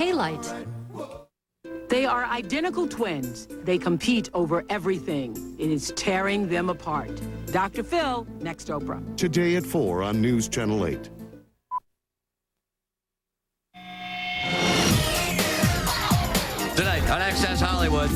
Daylight. They are identical twins. They compete over everything. It is tearing them apart. Dr. Phil, next Oprah. Today at 4 on News Channel 8. Tonight on Access Hollywood.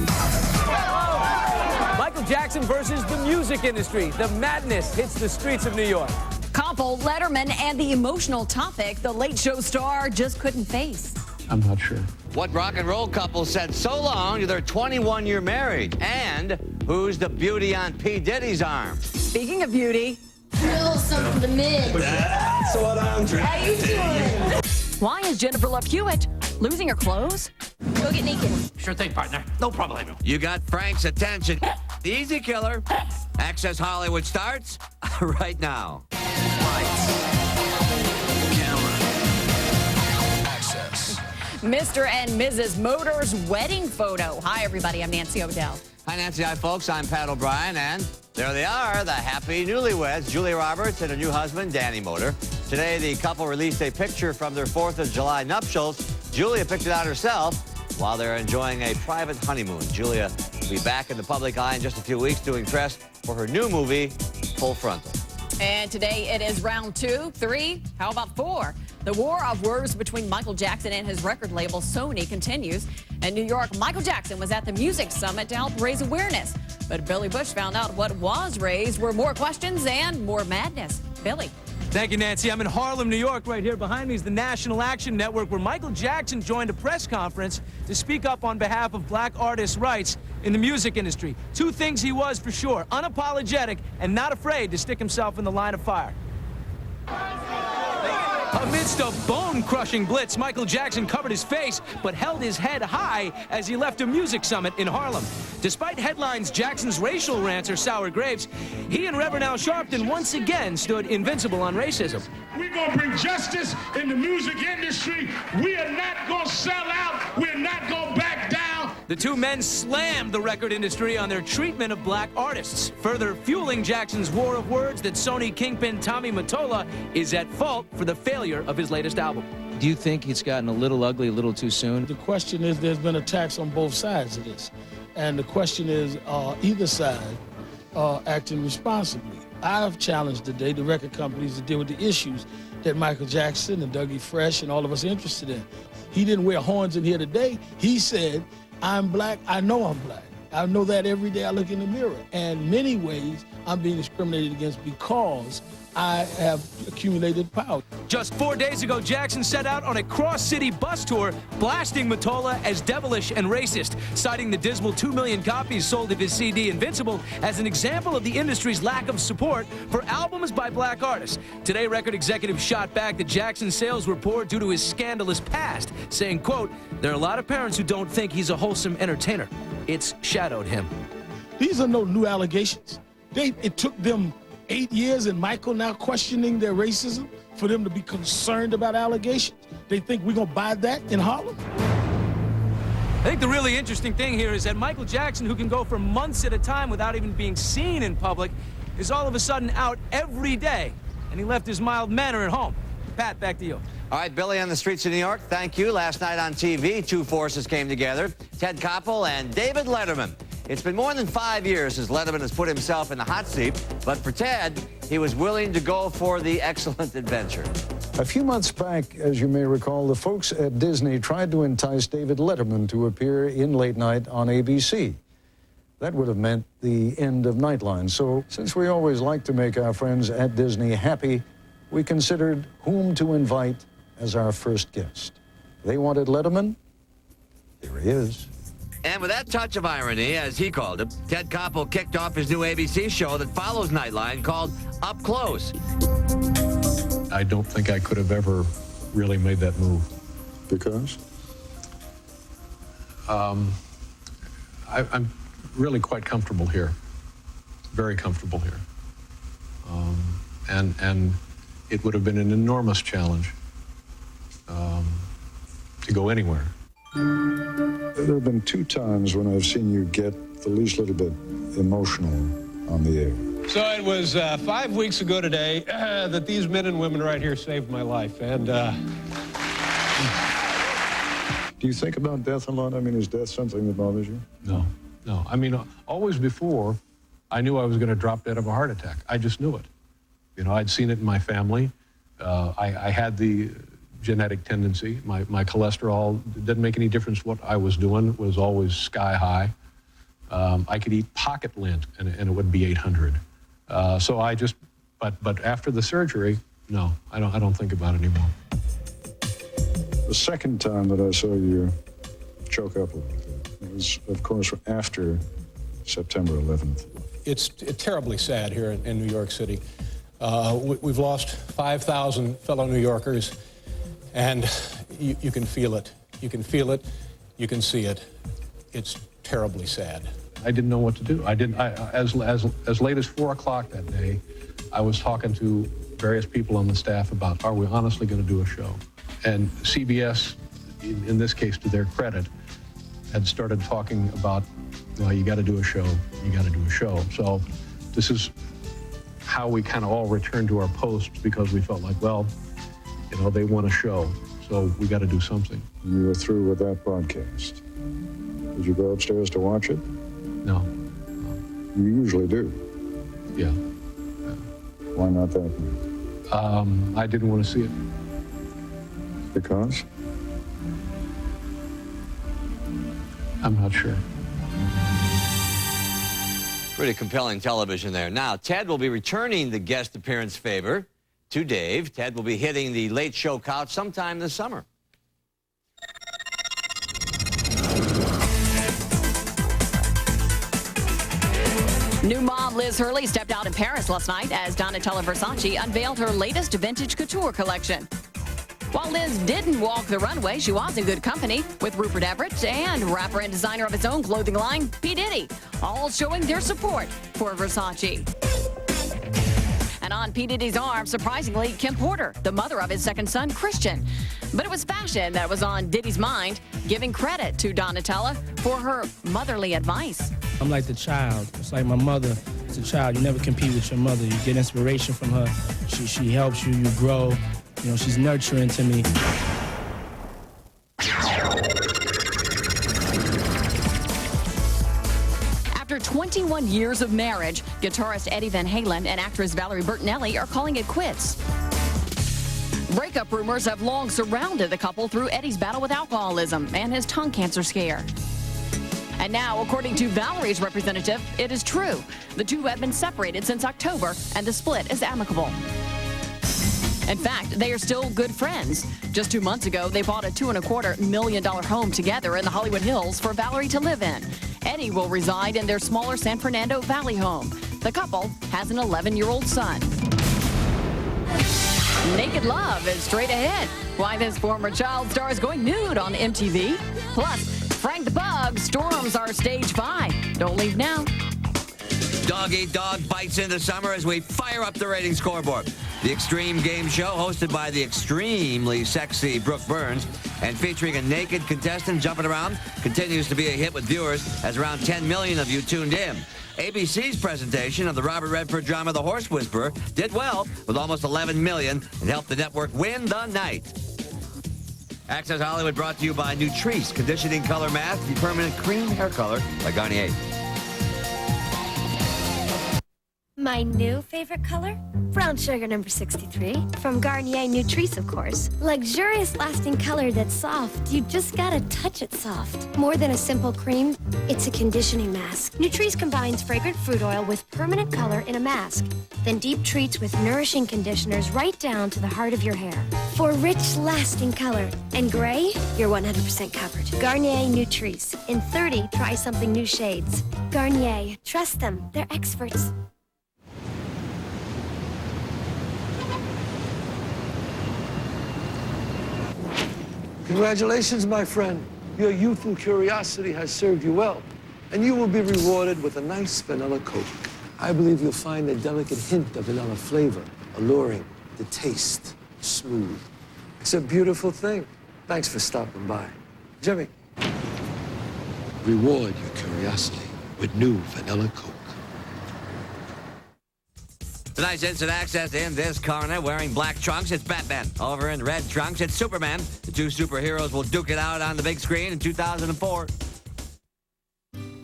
Michael Jackson versus the music industry. The madness hits the streets of New York. Koppel, Letterman, and the emotional topic the Late Show star just couldn't face. I'm not sure. What rock and roll couple said so long to their 21-year marriage? And who's the beauty on P. Diddy's arm? Speaking of beauty, Drill something to mid. That's what I'm trying. How you doing? why is Jennifer Love Hewitt losing her clothes? Go get naked. Sure thing, partner. No problem. You got Frank's attention. The Easy Killer. Access Hollywood starts right now. Mr. and Mrs. Motors wedding photo. Hi, everybody. I'm Nancy O'Dell. Hi, Nancy. Hi, folks. I'm Pat O'Brien, and there they are, the happy newlyweds, Julia Roberts and her new husband, Danny Motor. Today, the couple released a picture from their 4th of July nuptials. Julia picked it out herself while they're enjoying a private honeymoon. Julia will be back in the public eye in just a few weeks doing press for her new movie, Full Frontal. And today it is round 2, 3, how about 4? The war of words between Michael Jackson and his record label Sony continues. In New York, Michael Jackson was at the Music Summit to help raise awareness. But Billy Bush found out what was raised were more questions and more madness. Billy. Thank you, Nancy. I'm in Harlem, New York. Right here behind me is the National Action Network, where Michael Jackson joined a press conference to speak up on behalf of black artists' rights in the music industry. 2 things he was for sure: unapologetic and not afraid to stick himself in the line of fire. Amidst a bone-crushing blitz, Michael Jackson covered his face but held his head high as he left a music summit in Harlem. Despite headlines Jackson's racial rants are sour grapes, he and Reverend Al Sharpton once again stood invincible on racism. We're going to bring justice in the music industry. We are not going to sell out. We're not going to back down. The 2 men slammed the record industry on their treatment of black artists, further fueling Jackson's war of words that Sony kingpin Tommy Mottola is at fault for the failure of his latest album. Do you think it's gotten a little ugly a little too soon? The question is, there's been attacks on both sides of this. And the question is, either side acting responsibly. I've challenged today the record companies to deal with the issues that Michael Jackson and Dougie Fresh and all of us are interested in. He didn't wear horns in here today. He said, I'm black, I know I'm black. I know that every day I look in the mirror. And in many ways, I'm being discriminated against because I have accumulated power. Just 4 days ago, Jackson set out on a cross-city bus tour, blasting Mottola as devilish and racist, citing the dismal 2 million copies sold of his CD Invincible as an example of the industry's lack of support for albums by black artists. Today, record executives shot back that Jackson's sales were poor due to his scandalous past, saying, quote, there are a lot of parents who don't think he's a wholesome entertainer. It's shadowed him. These are no new allegations. It took them 8 years and Michael now questioning their racism for them to be concerned about allegations. They think we're going to buy that in Harlem? I think the really interesting thing here is that Michael Jackson, who can go for months at a time without even being seen in public, is all of a sudden out every day, and he left his mild manner at home. Pat, back to you. All right, Billy, on the streets of New York, thank you. Last night on TV, 2 forces came together, Ted Koppel and David Letterman. It's been more than 5 years since Letterman has put himself in the hot seat, but for Ted, he was willing to go for the excellent adventure. A few months back, as you may recall, the folks at Disney tried to entice David Letterman to appear in Late Night on ABC. That would have meant the end of Nightline. So, since we always like to make our friends at Disney happy, we considered whom to invite as our first guest. They wanted Letterman. Here he is. And with that touch of irony, as he called it, Ted Koppel kicked off his new ABC show that follows Nightline called Up Close. I don't think I could have ever really made that move. Because? I'm really quite comfortable here. Very comfortable here. And it would have been an enormous challenge to go anywhere. There have been 2 times when I've seen you get the least little bit emotional on the air. So it was 5 weeks ago today that these men and women right here saved my life. And Do you think about death a lot? I mean, is death something that bothers you? No, no. I mean, always before, I knew I was going to drop dead of a heart attack. I just knew it. You know, I'd seen it in my family. I had the genetic tendency. My cholesterol didn't make any difference what I was doing. It was always sky high. I could eat pocket lint and it would be 800. So I just, but after the surgery, no, I don't think about it anymore. The second time that I saw you choke up a little bit was, of course, after September 11th. It's terribly sad here in New York City. We've lost 5,000 fellow New Yorkers, and you can feel it. You can feel it. You can see it. It's terribly sad. I didn't know what to do. As late as 4 o'clock that day, I was talking to various people on the staff about, are we honestly going to do a show? And CBS, in this case, to their credit, had started talking about, well, you got to do a show. You got to do a show. So this is how we kind of all returned to our posts, because we felt like, well, you know, they want a show, so we got to do something. You were through with that broadcast. Did you go upstairs to watch it? No. You usually do. Yeah. Why not that night? I didn't want to see it. Because? I'm not sure. Pretty compelling television there. Now, Ted will be returning the guest appearance favor to Dave. Ted will be hitting the Late Show couch sometime this summer. New mom Liz Hurley stepped out in Paris last night as Donatella Versace unveiled her latest vintage couture collection. While Liz didn't walk the runway, she was in good company with Rupert Everett and rapper and designer of his own clothing line, P. Diddy, all showing their support for Versace. And on P. Diddy's arm, surprisingly, Kim Porter, the mother of his second son, Christian. But it was fashion that was on Diddy's mind, giving credit to Donatella for her motherly advice. I'm like the child. It's like my mother is a child. You never compete with your mother. You get inspiration from her. She helps you, you grow. You know, she's nurturing to me. After 21 years of marriage, guitarist Eddie Van Halen and actress Valerie Bertinelli are calling it quits. Breakup rumors have long surrounded the couple through Eddie's battle with alcoholism and his tongue cancer scare. And now, according to Valerie's representative, it is true. The two have been separated since October, and the split is amicable. In fact, they are still good friends. Just 2 months ago, they bought a $2.25 million home together in the Hollywood Hills for Valerie to live in. Eddie will reside in their smaller San Fernando Valley home. The couple has an 11-year-old son. Naked Love is straight ahead. Why this former child star is going nude on MTV. Plus, Frank the Bug storms our stage 5. Don't leave now. Dog Eat Dog bites into summer as we fire up the rating scoreboard. The Extreme Game Show, hosted by the extremely sexy Brooke Burns and featuring a naked contestant jumping around, continues to be a hit with viewers as around 10 million of you tuned in. ABC's presentation of the Robert Redford drama The Horse Whisperer did well with almost 11 million and helped the network win the night. Access Hollywood brought to you by Nutrice Conditioning Color Mask, the permanent cream hair color by Garnier. My new favorite color? Brown sugar number 63. From Garnier Nutrice, of course. Luxurious lasting color that's soft. You just gotta touch it soft. More than a simple cream, it's a conditioning mask. Nutrice combines fragrant fruit oil with permanent color in a mask. Then deep treats with nourishing conditioners right down to the heart of your hair. For rich, lasting color. And gray, you're 100% covered. Garnier Nutrice. In 30, try something new shades. Garnier. Trust them. They're experts. Congratulations, my friend. Your youthful curiosity has served you well, and you will be rewarded with a nice vanilla Coke. I believe you'll find the delicate hint of vanilla flavor alluring, the taste smooth. It's a beautiful thing. Thanks for stopping by. Jimmy, reward your curiosity with new vanilla Coke. Tonight's instant access in this corner, wearing black trunks, it's Batman. Over in red trunks, it's Superman. The two superheroes will duke it out on the big screen in 2004.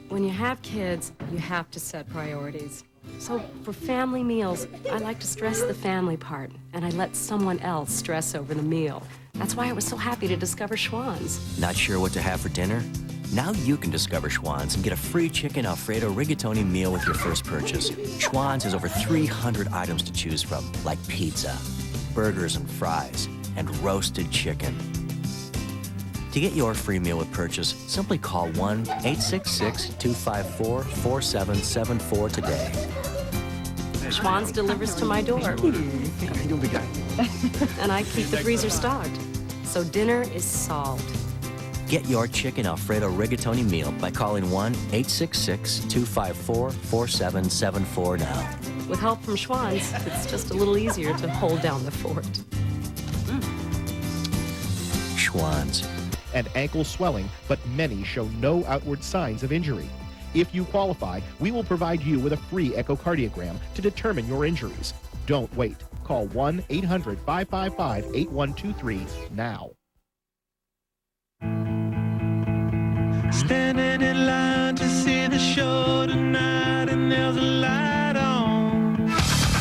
When you have kids, you have to set priorities. So for family meals, I like to stress the family part, and I let someone else stress over the meal. That's why I was so happy to discover Schwann's. Not sure what to have for dinner? Now you can discover Schwann's and get a free chicken Alfredo rigatoni meal with your first purchase. Schwann's has over 300 items to choose from, like pizza, burgers and fries, and roasted chicken. To get your free meal with purchase, simply call 1-866-254-4774 today. Schwann's delivers to my door. You'll be good. And I keep the freezer stocked. So dinner is solved. Get your chicken Alfredo rigatoni meal by calling 1-866-254-4774 now. With help from Schwann's, it's just a little easier to hold down the fort. Schwann's. And ankle swelling, but many show no outward signs of injury. If you qualify, we will provide you with a free echocardiogram to determine your injuries. Don't wait. Call 1-800-555-8123 now. Standing in line to see the show tonight, and there's a light on.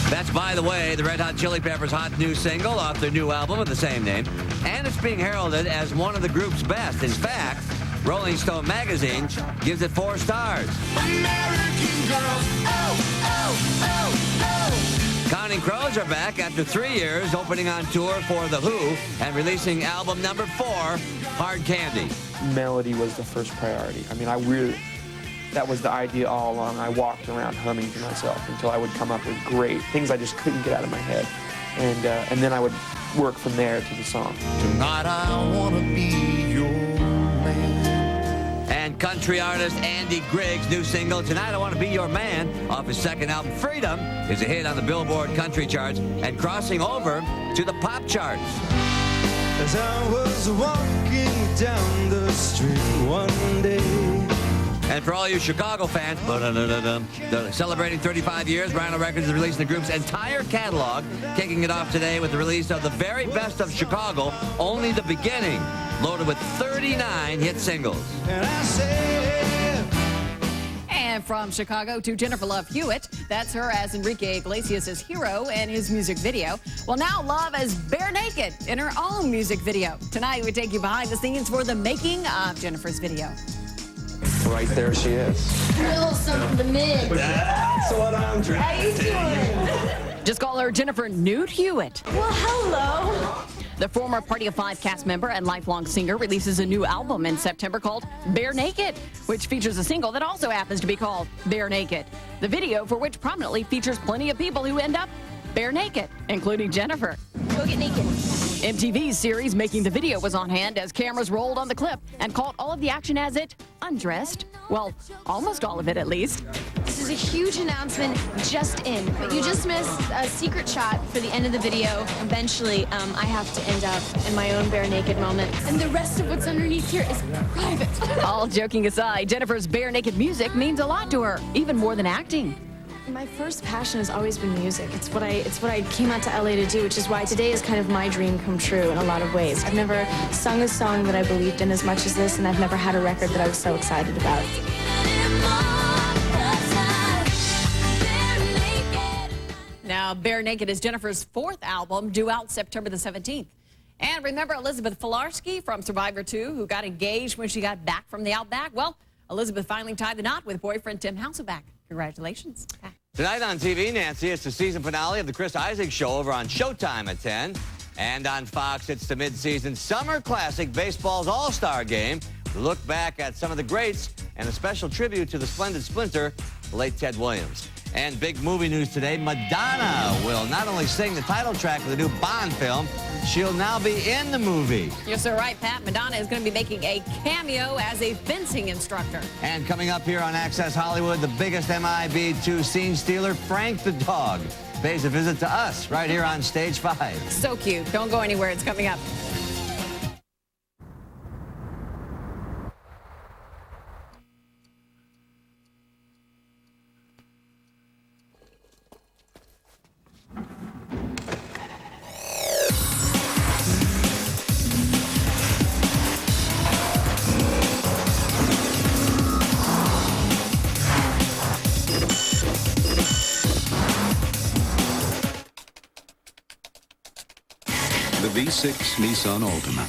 That's By the Way, the Red Hot Chili Peppers' hot new single off their new album of the same name. And it's being heralded as one of the group's best. In fact, Rolling Stone magazine gives it 4 stars. American Girls, oh, oh, oh, oh. Counting Crows are back after 3 years, opening on tour for The Who and releasing album number 4, Hard Candy. Melody was the first priority. I mean, that was the idea all along. I walked around humming to myself until I would come up with great things I just couldn't get out of my head. And then I would work from there to the song. Tonight I wanna be your man. And country artist Andy Grigg's new single, Tonight I Want to Be Your Man, off his second album, Freedom, is a hit on the Billboard country charts and crossing over to the pop charts. As I was walking down the street one day. And for all you Chicago fans, celebrating 35 years, Rhino Records is releasing the group's entire catalog, kicking it off today with the release of the very best of Chicago, Only the Beginning, loaded with 39 hit singles. And from Chicago to Jennifer Love Hewitt. That's her as Enrique Iglesias' hero in his music video. Well, now Love is bare naked in her own music video. Tonight, we take you behind the scenes for the making of Jennifer's video. Right there she is. Little something to mid. That's what I'm trying How you doing? Just call her Jennifer Nude Hewitt. Well, hello. The former Party of Five cast member and lifelong singer releases a new album in September called Bare Naked, which features a single that also happens to be called Bare Naked. The video for which prominently features plenty of people who end up bare naked, including Jennifer. Go get naked. MTV's series Making the Video was on hand as cameras rolled on the clip and caught all of the action as it undressed. Well, almost all of it at least. This is a huge announcement just in, but you just missed a secret shot for the end of the video. Eventually, I have to end up in my own bare naked moment. And the rest of what's underneath here is private. All joking aside, Jennifer's bare naked music means a lot to her, even more than acting. My first passion has always been music. It's what I came out to LA to do, which is why today is kind of my dream come true in a lot of ways. I've never sung a song that I believed in as much as this, and I've never had a record that I was so excited about. Now, Bare Naked is Jennifer's 4th album, due out September the 17th. And remember Elizabeth Filarski from Survivor 2, who got engaged when she got back from the Outback? Well, Elizabeth finally tied the knot with boyfriend Tim Hasselback. Congratulations. Tonight on TV, Nancy, it's the season finale of the Chris Isaak Show over on Showtime at 10. And on Fox, it's the mid-season Summer Classic Baseball's All-Star Game. We look back at some of the greats and a special tribute to the splendid Splinter, the late Ted Williams. And big movie news today, Madonna will not only sing the title track of the new Bond film, she'll now be in the movie. You're so right, Pat. Madonna is going to be making a cameo as a fencing instructor. And coming up here on Access Hollywood, the biggest MIB2 scene stealer, Frank the Dog, pays a visit to us right here on Stage 5. So cute. Don't go anywhere. It's coming up. V6 Nissan Altima.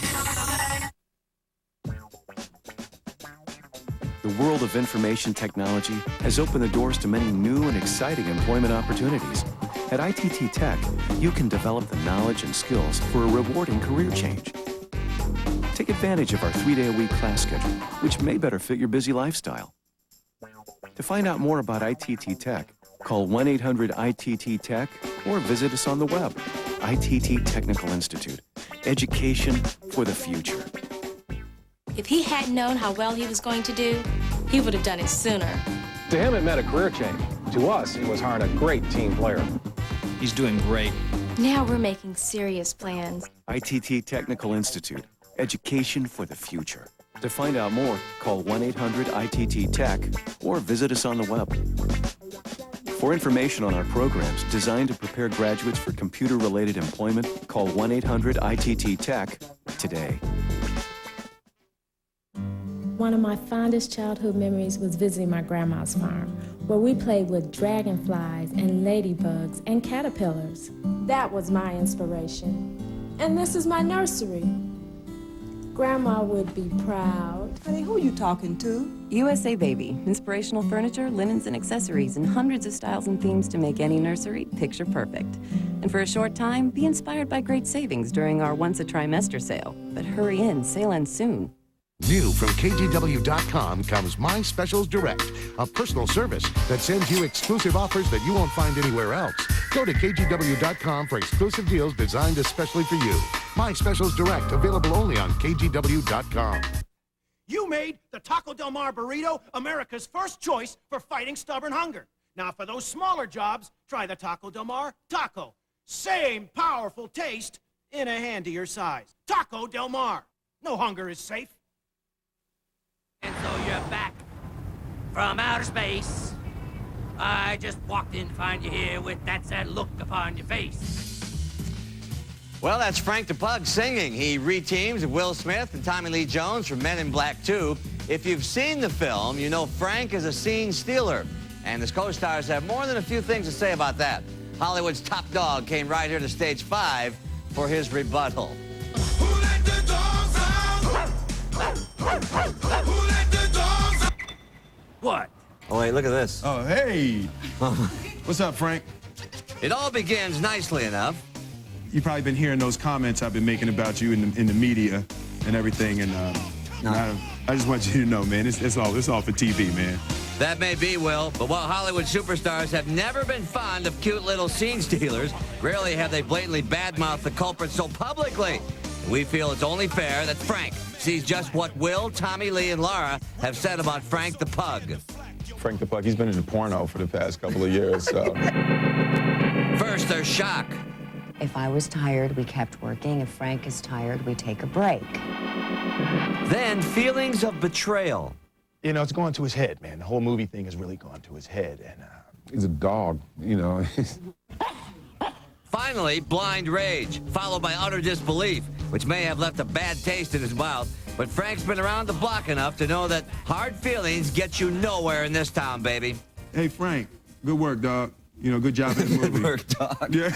The world of information technology has opened the doors to many new and exciting employment opportunities. At ITT Tech, you can develop the knowledge and skills for a rewarding career change. Take advantage of our 3-day-a-week class schedule, which may better fit your busy lifestyle. To find out more about ITT Tech, call 1-800-ITT-TECH or visit us on the web. ITT Technical Institute. Education for the future. If he hadn't known how well he was going to do, he would have done it sooner. To him, it meant a career change. To us, it was hiring a great team player. He's doing great. Now we're making serious plans. ITT Technical Institute. Education for the future. To find out more, call 1-800-ITT-TECH or visit us on the web. For information on our programs designed to prepare graduates for computer-related employment, call 1-800-ITT-TECH today. One of my fondest childhood memories was visiting my grandma's farm, where we played with dragonflies and ladybugs and caterpillars. That was my inspiration. And this is my nursery. Grandma would be proud. Honey, who are you talking to? USA Baby. Inspirational furniture, linens, and accessories, and hundreds of styles and themes to make any nursery picture perfect. And for a short time, be inspired by great savings during our once-a-trimester sale. But hurry in, sale ends soon. New from KGW.com comes My Specials Direct, a personal service that sends you exclusive offers that you won't find anywhere else. Go to KGW.com for exclusive deals designed especially for you. My Specials Direct, available only on KGW.com. You made the Taco Del Mar burrito America's first choice for fighting stubborn hunger. Now for those smaller jobs, try the Taco Del Mar Taco. Same powerful taste in a handier size. Taco Del Mar. No hunger is safe. And so you're back from outer space. I just walked in to find you here with that sad look upon your face. Well, that's Frank the Pug singing. He reteams with Will Smith and Tommy Lee Jones from Men in Black 2. If you've seen the film, you know Frank is a scene stealer. And his co-stars have more than a few things to say about that. Hollywood's top dog came right here to stage 5 for his rebuttal. What? Oh, wait, look at this. Oh, hey. What's up, Frank? It all begins nicely enough. You've probably been hearing those comments I've been making about you in the media and everything, and I just want you to know, man, it's all for TV, man. That may be, Will, but while Hollywood superstars have never been fond of cute little scene stealers, rarely have they blatantly badmouthed the culprit so publicly. We feel it's only fair that Frank sees just what Will, Tommy Lee, and Laura have said about Frank the Pug. Frank the Pug, he's been in the porno for the past couple of years, so. First, there's shock. If I was tired, we kept working. If Frank is tired, we take a break. Then feelings of betrayal. You know, it's going to his head, man. The whole movie thing has really gone to his head, and he's a dog, you know. Finally, blind rage, followed by utter disbelief, which may have left a bad taste in his mouth. But Frank's been around the block enough to know that hard feelings get you nowhere in this town, baby. Hey, Frank, good work, dog. You know, good job in the movie. Good work, dog. Yeah.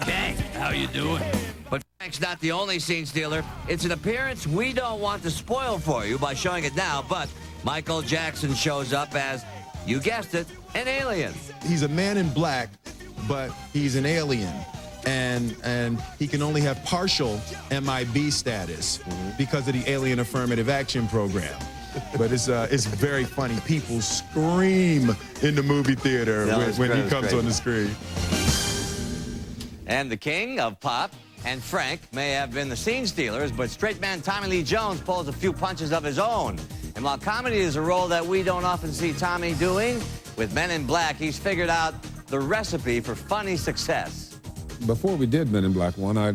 Hey, how you doing? But Frank's not the only scene stealer. It's an appearance we don't want to spoil for you by showing it now, but Michael Jackson shows up as, you guessed it, an alien. He's a man in black, but he's an alien. And he can only have partial MIB status because of the Alien Affirmative Action Program. But it's very funny. People scream in the movie theater when he comes on the screen. And the king of pop and Frank may have been the scene stealers, but straight man Tommy Lee Jones pulls a few punches of his own. And while comedy is a role that we don't often see Tommy doing, with Men in Black, he's figured out the recipe for funny success. Before we did Men in Black 1, I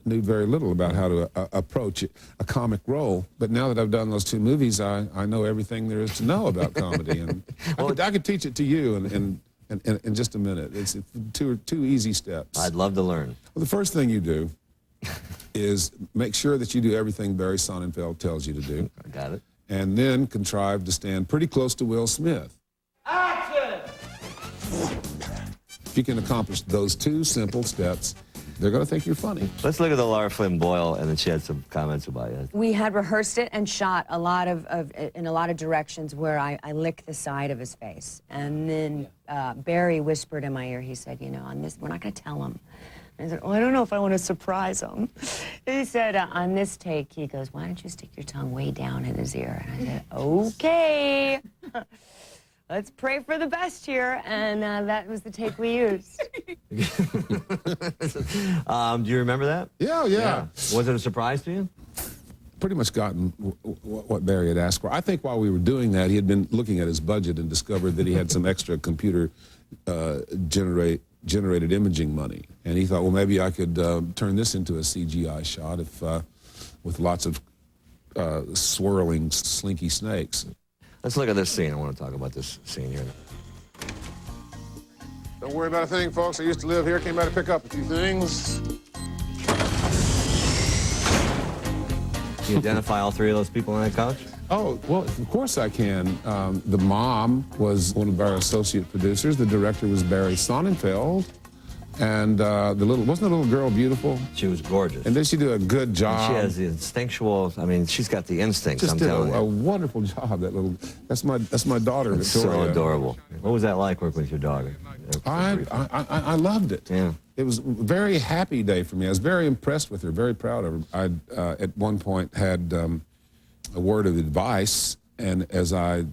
knew very little about how to approach a comic role. But now that I've done those 2 movies, I know everything there is to know about comedy. And I could teach it to you in just a minute. It's two easy steps. I'd love to learn. Well, the first thing you do is make sure that you do everything Barry Sonnenfeld tells you to do. I got it. And then contrive to stand pretty close to Will Smith. Action! If you can accomplish those 2 simple steps, they're going to think you're funny. Let's look at the Lara Flynn Boyle, and then she had some comments about you. We had rehearsed it and shot a lot in a lot of directions where I licked the side of his face. And then Barry whispered in my ear, he said, you know, on this, we're not going to tell him. And I said, oh, I don't know if I want to surprise him. He said, on this take, he goes, why don't you stick your tongue way down in his ear? And I said, okay. Let's pray for the best here, and that was the take we used. Do you remember that? Yeah. Was it a surprise to you? Pretty much gotten what Barry had asked for. I think while we were doing that, he had been looking at his budget and discovered that he had some extra computer generated imaging money, and he thought, well, maybe I could turn this into a CGI shot if with lots of swirling, slinky snakes. Let's look at this scene. I want to talk about this scene here. Don't worry about a thing, folks. I used to live here. Came by to pick up a few things. Can you identify all three of those people on that couch? Oh, well, of course I can. The mom was one of our associate producers. The director was Barry Sonnenfeld. And wasn't the little girl beautiful? She was gorgeous. And did she do a good job? And she has the instinctual, I mean, she's got the instincts, Just I'm did telling you. a wonderful job, that little, that's my daughter, It's Victoria. so adorable. What was that like working with your daughter? I loved it. Yeah. It was a very happy day for me. I was very impressed with her, very proud of her. I, at one point, had a word of advice, and as I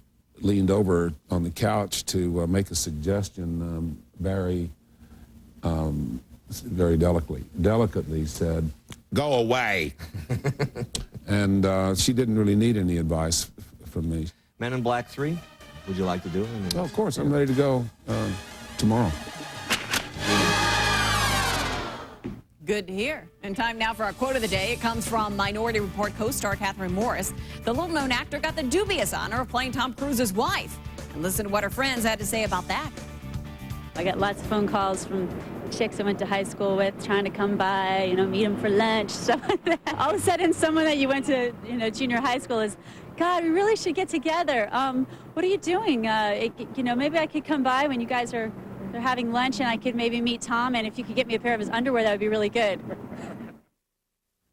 leaned over on the couch to make a suggestion, Barry very delicately said, "Go away." And she didn't really need any advice from me. Men in Black 3, would you like to do it? Oh, of course, I'm ready to go tomorrow. Good to hear. And time now for our quote of the day. It comes from Minority Report co-star Catherine Morris. The little-known actor got the dubious honor of playing Tom Cruise's wife. And listen to what her friends had to say about that. I got lots of phone calls from chicks I went to high school with trying to come by, you know, meet them for lunch, stuff like that. All of a sudden, someone that you went to, you know, junior high school is, God, we really should get together. What are you doing? You know, maybe I could come by when you guys are having lunch and I could maybe meet Tom, and if you could get me a pair of his underwear, that would be really good.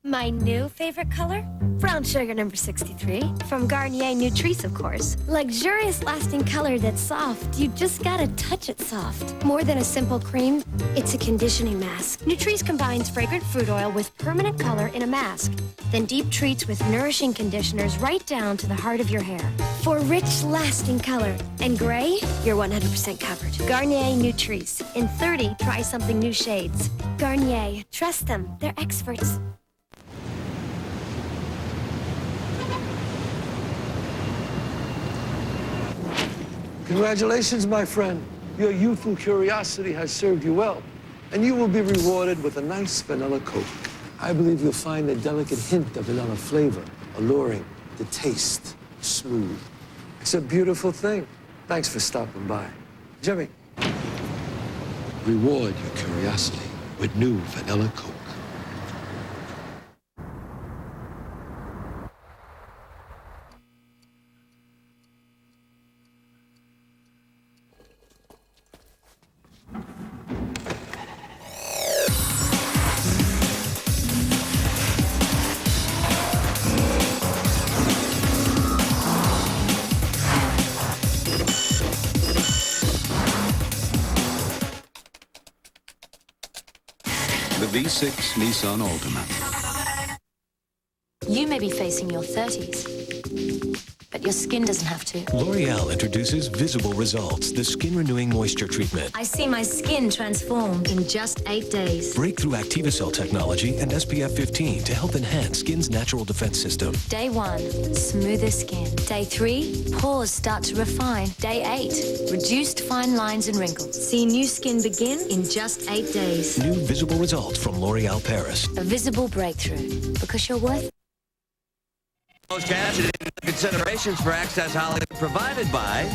My new favorite color? Brown sugar number 63. From Garnier Nutrice, of course. Luxurious lasting color that's soft. You just gotta touch it soft. More than a simple cream, it's a conditioning mask. Nutrice combines fragrant fruit oil with permanent color in a mask. Then deep treats with nourishing conditioners right down to the heart of your hair. For rich, lasting color. And gray, you're 100% covered. Garnier Nutrice. In 30, try something new shades. Garnier. Trust them. They're experts. Congratulations, my friend. Your youthful curiosity has served you well, and you will be rewarded with a nice vanilla Coke. I believe you'll find a delicate hint of vanilla flavor alluring, the taste smooth. It's a beautiful thing. Thanks for stopping by. Jimmy, reward your curiosity with new vanilla Coke. The V6 Nissan Altima. You may be facing your 30s, but your skin doesn't have to. L'Oreal introduces Visible Results, the skin-renewing moisture treatment. I see my skin transform in just 8 days. Breakthrough Activacell technology and SPF 15 to help enhance skin's natural defense system. Day 1, smoother skin. Day 3, pores start to refine. Day 8, reduced fine lines and wrinkles. See new skin begin in just 8 days. New Visible Results from L'Oreal Paris. A visible breakthrough, because you're worth it. Those cash and considerations for Access Hollywood provided by...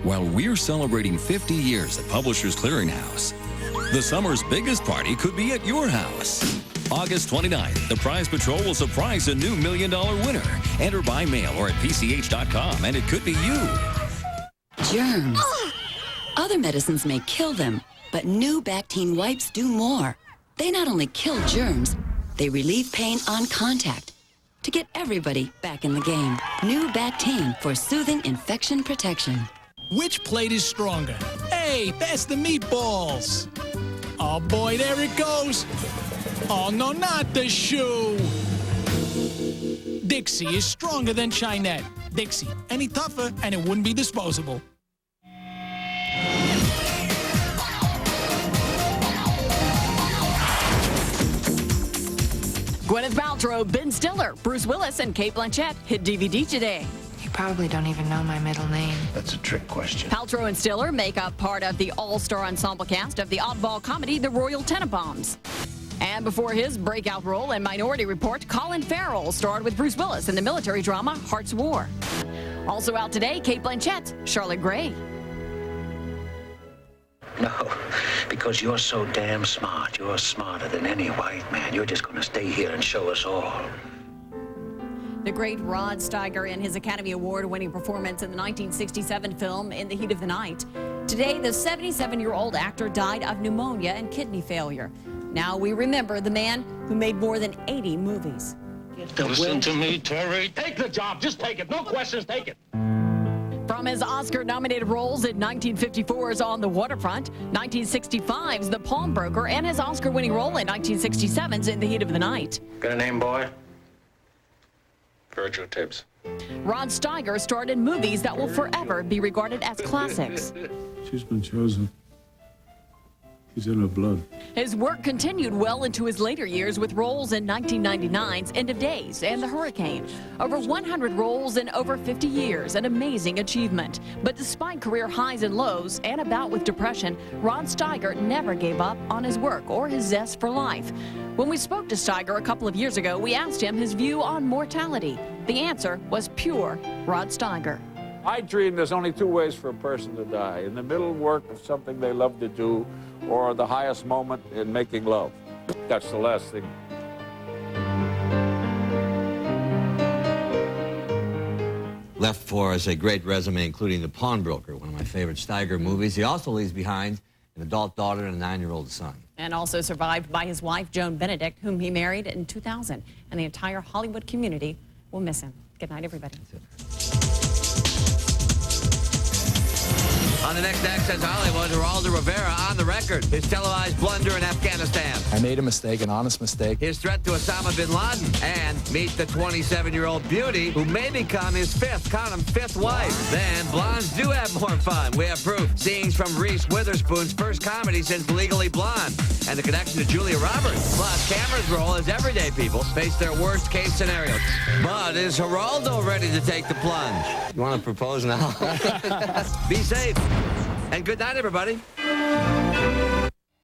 While we're celebrating 50 years at Publishers Clearinghouse, the summer's biggest party could be at your house. August 29th, the Prize Patrol will surprise a new $1 million winner. Enter by mail or at PCH.com, and it could be you. Germs. Other medicines may kill them, But new Bactine wipes do more. They not only kill germs, they relieve pain on contact to get everybody back in the game. New Bactine for soothing infection protection. Which plate is stronger? Hey, pass the meatballs. Oh boy, there it goes. Oh no, not the shoe. Dixie is stronger than Chinette. Dixie, any tougher and it wouldn't be disposable. Gwyneth Paltrow, Ben Stiller, Bruce Willis, and Cate Blanchett hit DVD today. You probably don't even know my middle name. That's a trick question. Paltrow and Stiller make up part of the all-star ensemble cast of the oddball comedy The Royal Tenenbaums. And before his breakout role in Minority Report, Colin Farrell starred with Bruce Willis in the military drama Heart's War. Also out today, Cate Blanchett's Charlotte Gray. No, because you're so damn smart. You're smarter than any white man. You're just going to stay here and show us all. The great Rod Steiger in his Academy Award-winning performance in the 1967 film In the Heat of the Night. Today, the 77-year-old actor died of pneumonia and kidney failure. Now we remember the man who made more than 80 movies. Listen to me, Terry. Take the job. Just take it. No questions. Take it. From his Oscar-nominated roles in 1954's On the Waterfront, 1965's The Pawnbroker, and his Oscar-winning role in 1967's In the Heat of the Night. Got a name, boy? Virgil Tibbs. Rod Steiger starred in movies that will forever be regarded as classics. She's been chosen. He's in her blood. His work continued well into his later years with roles in 1999's End of Days and The Hurricane. Over 100 roles in over 50 years, an amazing achievement. But despite career highs and lows and a bout with depression, Rod Steiger never gave up on his work or his zest for life. When we spoke to Steiger a couple of years ago, we asked him his view on mortality. The answer was pure Rod Steiger. I dream there's only two ways for a person to die: in the middle work of something they love to do, or the highest moment in making love. That's the last thing. Left for us a great resume, including The Pawnbroker, one of my favorite Steiger movies. He also leaves behind an adult daughter and a 9-year-old son. And also survived by his wife, Joan Benedict, whom he married in 2000. And the entire Hollywood community will miss him. Good night, everybody. On the next Access Hollywood, Geraldo Rivera on the record. His televised blunder in Afghanistan. I made a mistake, an honest mistake. His threat to Osama bin Laden. And meet the 27-year-old beauty who may become his fifth wife. Then blondes do have more fun. We have proof. Scenes from Reese Witherspoon's first comedy since Legally Blonde. And the connection to Julia Roberts. Plus, cameras roll as everyday people face their worst case scenarios. But is Geraldo ready to take the plunge? You want to propose now? Be safe. And good night, everybody.